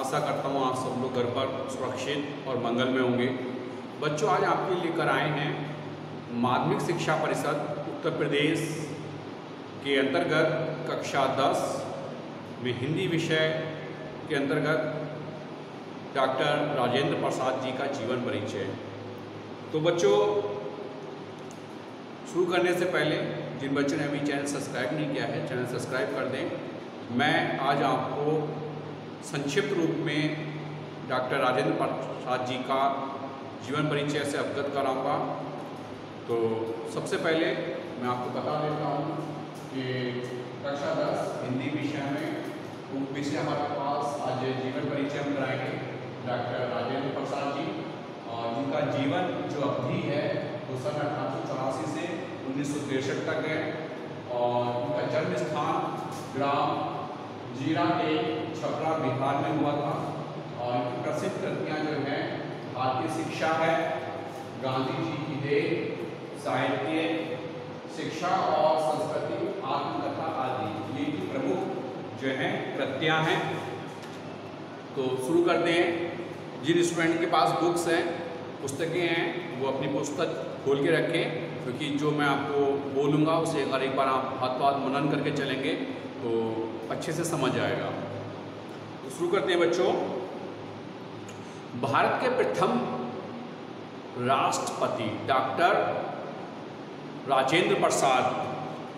आशा करता हूँ आप सब लोग घर पर सुरक्षित और मंगल में होंगे। बच्चों, आज आपके लिए लेकर आए हैं माध्यमिक शिक्षा परिषद उत्तर प्रदेश के अंतर्गत कक्षा 10 में हिंदी विषय के अंतर्गत डॉक्टर राजेंद्र प्रसाद जी का जीवन परिचय। तो बच्चों, शुरू करने से पहले जिन बच्चों ने अभी चैनल सब्सक्राइब नहीं किया है, चैनल सब्सक्राइब कर दें। मैं आज आपको संक्षिप्त रूप में डॉक्टर राजेंद्र प्रसाद जी का जीवन परिचय से अवगत कराऊंगा। तो सबसे पहले मैं आपको बता देता हूँ कि कक्षा 10 हिंदी विषय में विषय हमारे पास आज जीवन परिचय हम कराएंगे डॉक्टर राजेंद्र प्रसाद जी, और जिनका जीवन जो अवधि है वो सन 1884 से 1963 तक है, और उनका जन्म स्थान ग्राम जीरा के छपरा बिहार में हुआ था। और इनकी प्रसिद्ध कृतियाँ जो हैं भारतीय शिक्षा है, गांधी जी की देह, साहित्य, शिक्षा और संस्कृति, आत्मकथा आदि, ये की प्रमुख जो हैं कृतियाँ हैं। तो शुरू करते हैं। जिन स्टूडेंट के पास बुक्स हैं, पुस्तकें हैं, वो अपनी पुस्तक खोल के रखें, क्योंकि जो मैं आपको बोलूँगा उसे अगर एक बार आप हाथ मनन करके चलेंगे तो अच्छे से समझ आएगा। तो शुरू करते हैं बच्चों। भारत के प्रथम राष्ट्रपति डॉक्टर राजेंद्र प्रसाद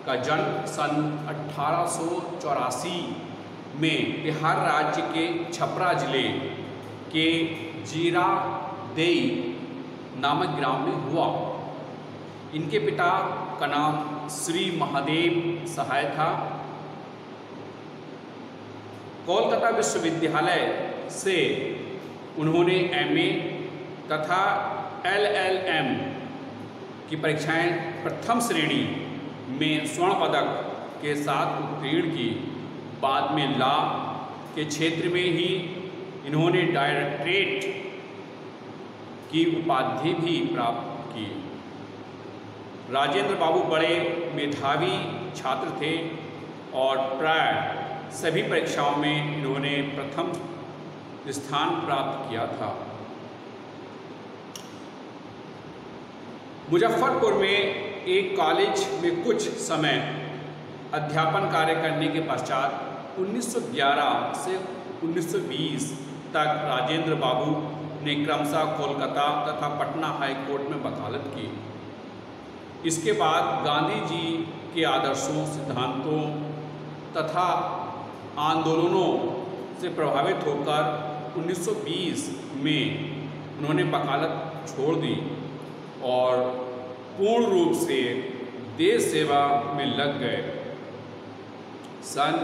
का जन्म सन 1884 में बिहार राज्य के छपरा जिले के जीरादेई नामक ग्राम में हुआ। इनके पिता का नाम श्री महादेव सहाय था। कोलकाता विश्वविद्यालय से उन्होंने एमए तथा एलएलएम की परीक्षाएं प्रथम श्रेणी में स्वर्ण पदक के साथ उत्तीर्ण की। बाद में लॉ के क्षेत्र में ही इन्होंने डायरेक्टरेट की उपाधि भी प्राप्त की। राजेंद्र बाबू बड़े मेधावी छात्र थे और प्राय सभी परीक्षाओं में इन्होंने प्रथम स्थान प्राप्त किया था। मुजफ्फरपुर में एक कॉलेज में कुछ समय अध्यापन कार्य करने के पश्चात 1911 से 1920 तक राजेंद्र बाबू ने क्रमशः कोलकाता तथा पटना हाई कोर्ट में वकालत की। इसके बाद गांधी जी के आदर्शों, सिद्धांतों तथा आंदोलनों से प्रभावित होकर 1920 में उन्होंने वकालत छोड़ दी और पूर्ण रूप से देश सेवा में लग गए। सन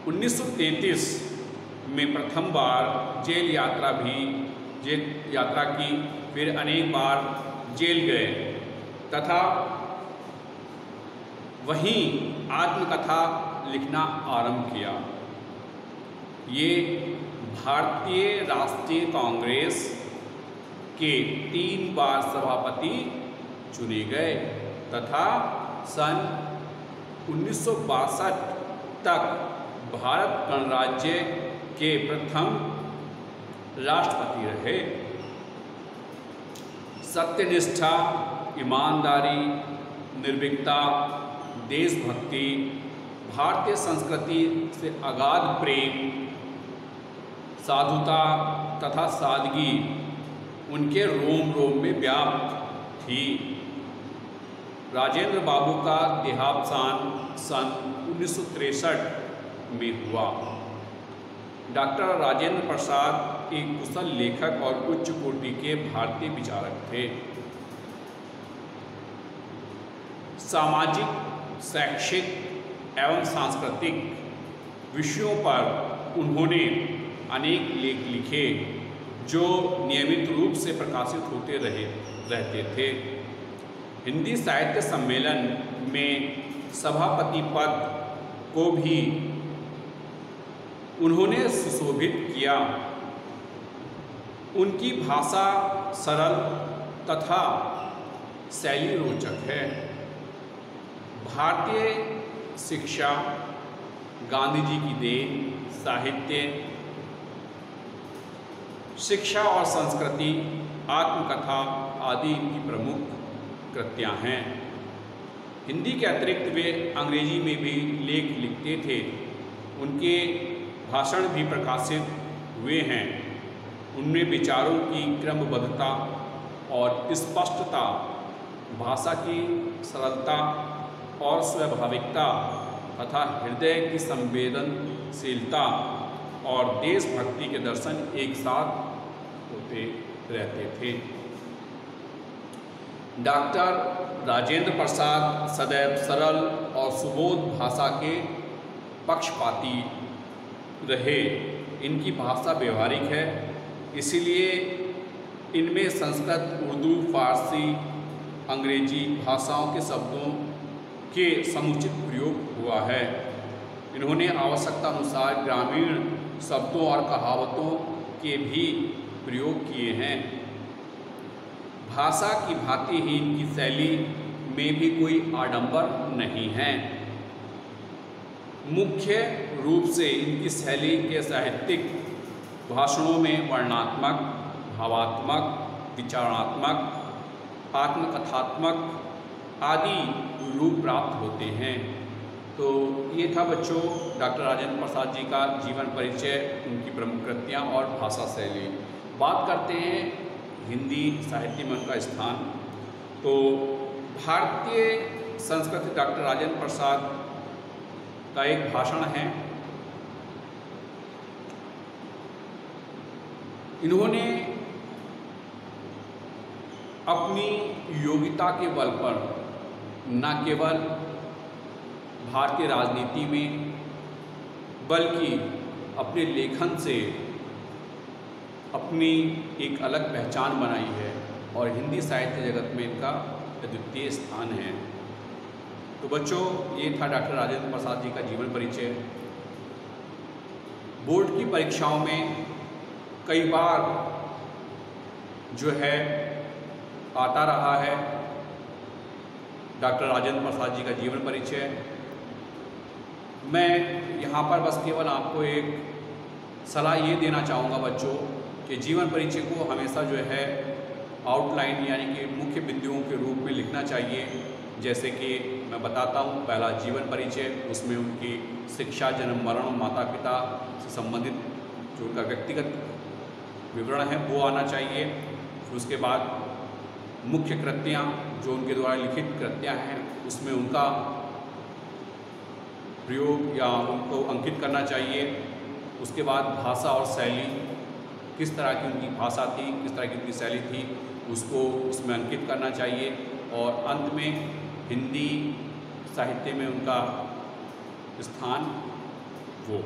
1933 में प्रथम बार जेल यात्रा की, फिर अनेक बार जेल गए तथा वहीं आत्मकथा लिखना आरंभ किया। ये भारतीय राष्ट्रीय कांग्रेस के 3 बार सभापति चुने गए तथा सन 1962 तक भारत गणराज्य के प्रथम राष्ट्रपति रहे। सत्यनिष्ठा, ईमानदारी, निर्भीकता, देशभक्ति, भारतीय संस्कृति से अगाध प्रेम, साधुता तथा सादगी उनके रोम रोम में व्याप्त थी। राजेंद्र बाबू का देहावसान सन 1963 में हुआ। डॉक्टर राजेंद्र प्रसाद एक कुशल लेखक और उच्च कोटि के भारतीय विचारक थे। सामाजिक, शैक्षिक एवं सांस्कृतिक विषयों पर उन्होंने अनेक लेख लिखे जो नियमित रूप से प्रकाशित होते रहते थे। हिंदी साहित्य सम्मेलन में सभापति पद को भी उन्होंने सुशोभित किया। उनकी भाषा सरल तथा शैली रोचक है। भारतीय शिक्षा, गांधी जी की देन, साहित्य, शिक्षा और संस्कृति, आत्मकथा आदि इनकी प्रमुख कृतियाँ हैं। हिंदी के अतिरिक्त वे अंग्रेजी में भी लेख लिखते थे। उनके भाषण भी प्रकाशित हुए हैं। उनमें विचारों की क्रमबद्धता और स्पष्टता, भाषा की सरलता और स्वाभाविकता तथा हृदय की संवेदनशीलता और देशभक्ति के दर्शन एक साथ होते रहते थे। डॉक्टर राजेंद्र प्रसाद सदैव सरल और सुबोध भाषा के पक्षपाती रहे। इनकी भाषा व्यवहारिक है, इसीलिए इनमें संस्कृत, उर्दू, फारसी, अंग्रेजी भाषाओं के शब्दों के समुचित प्रयोग हुआ है। इन्होंने आवश्यकता अनुसार ग्रामीण शब्दों और कहावतों के भी प्रयोग किए हैं। भाषा की भांति ही इनकी शैली में भी कोई आडंबर नहीं है। मुख्य रूप से इनकी शैली के साहित्यिक भाषणों में वर्णनात्मक, भावात्मक, विचारात्मक, आत्मकथात्मक आदि रूप प्राप्त होते हैं। तो ये था बच्चों डॉक्टर राजेंद्र प्रसाद जी का जीवन परिचय, उनकी प्रमुख कृतियाँ और भाषा शैली। बात करते हैं हिंदी साहित्य में उनका स्थान। तो भारतीय संस्कृति डॉक्टर राजेंद्र प्रसाद का एक भाषण है। इन्होंने अपनी योग्यता के बल पर न केवल भारतीय राजनीति में बल्कि अपने लेखन से अपनी एक अलग पहचान बनाई है और हिंदी साहित्य जगत में इनका अद्वितीय स्थान है। तो बच्चों ये था डॉक्टर राजेंद्र प्रसाद जी का जीवन परिचय। बोर्ड की परीक्षाओं में कई बार जो है आता रहा है डॉक्टर राजेंद्र प्रसाद जी का जीवन परिचय। मैं यहाँ पर बस केवल आपको एक सलाह ये देना चाहूँगा बच्चों कि जीवन परिचय को हमेशा जो है आउटलाइन यानी कि मुख्य बिंदुओं के रूप में लिखना चाहिए। जैसे कि मैं बताता हूँ, पहला जीवन परिचय, उसमें उनकी शिक्षा, जन्म, मरण, माता पिता से संबंधित जो उनका व्यक्तिगत विवरण है वो आना चाहिए। फिर उसके बाद मुख्य कृतियाँ जो उनके द्वारा लिखित कृतियाँ हैं उसमें उनका प्रयोग या उनको अंकित करना चाहिए। उसके बाद भाषा और शैली, किस तरह की उनकी भाषा थी, किस तरह की उनकी शैली थी, उसको उसमें अंकित करना चाहिए। और अंत में हिंदी साहित्य में उनका स्थान वो।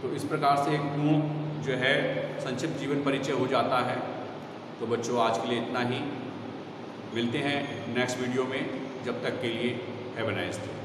तो इस प्रकार से एक पूर्ण जो है संक्षिप्त जीवन परिचय हो जाता है। तो बच्चों आज के लिए इतना ही। मिलते हैं नेक्स्ट वीडियो में। जब तक के लिए हैव अ नाइस डे।